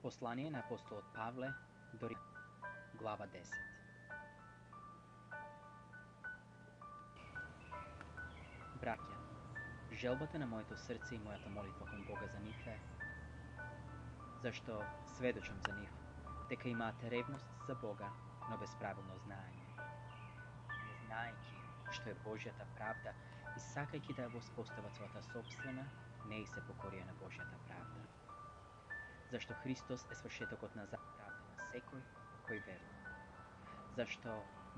Послание на апостолот Павле до глава 10. Браќа, желбата на моето срце и мојата молитва кон Бога за нив е, зашто сведочам за нив, дека имаат ревност за Бога, но без правилно знаење. Не знаејќи што е Божјата правда и сакајќи да ја воспостават својата собствена, не и се покорија на Божјата правда. Зашто Христос е свршетокот на правда на секој кој верува. Зашто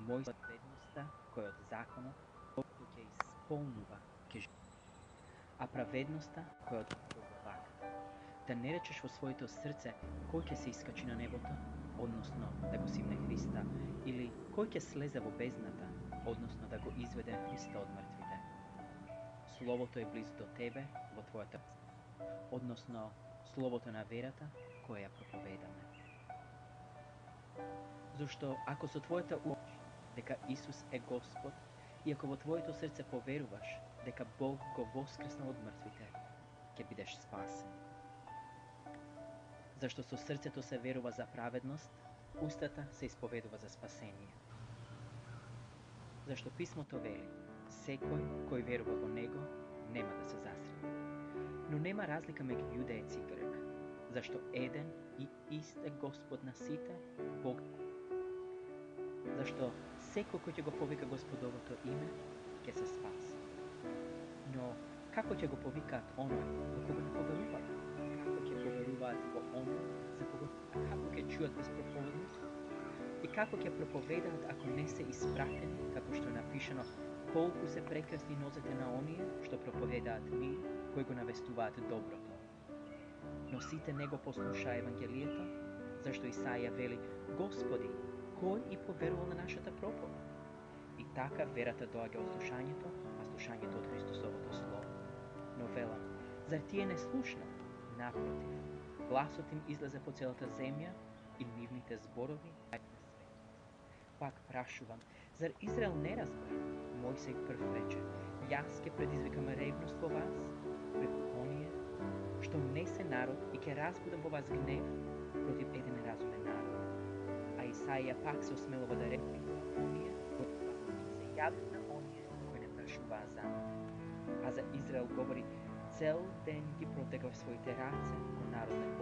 мојата ведноста која од законот ќе исполнува ќе живее, а праведноста која од Бога вака. Да не речеш во своето срце кој ќе се искачи на небото, односно да го симне Христа, или кој ќе слезе во бездната, односно да го изведе Христа од мртвите. Словото е близо до тебе во твојата, односно словото на верата која ја проповедаме. Зашто ако со твојата уши дека Исус е Господ и ако во твоето срце поверуваш дека Бог го воскреснал од мртвите, ќе бидеш спасен. Зашто со срцето се верува за праведност, устата се исповедува за спасение. Зашто писмото вели, секој кој верува во Него нема да се засрами. Но нема разлика меѓу јудеец и грек, зашто еден и ист е Господ на сите, Бог. Зашто секој кој ќе го повика Господовото име, ќе се спаси. Но како ќе го повикаат оној во кого не поверуваат? Како ќе поверуваат во оној за кого? А како ќе чуат без проповедност? И како ќе проповедаат ако не се испратени, како што е напишано, колку се прекрасни нозете на оние што проповедаат мир, кои го навестуваат доброто. Но сите не го послушаа Евангелието, зашто Исаија вели, Господи, кој и поверувал на нашата проповед? И така верата доаѓа од слушањето, а слушањето од Христосовото Слово. Но велам, зар тие не слушна? Напротив, гласот им излезе по целата земја и нивните зборови на светот. Пак прашувам, зар Израел не разбра? Мојсей прв рече, јас ќе предизвикам ревност во вас, преку оние што не се народ и ќе разбудам во вас гнев против еден разумен народ. А Исаија пак се осмелува да рече оние кои се јават на оние кои не прашуваа за мене. А за Израел говори, цел ден ги протегав своите раце кон народ на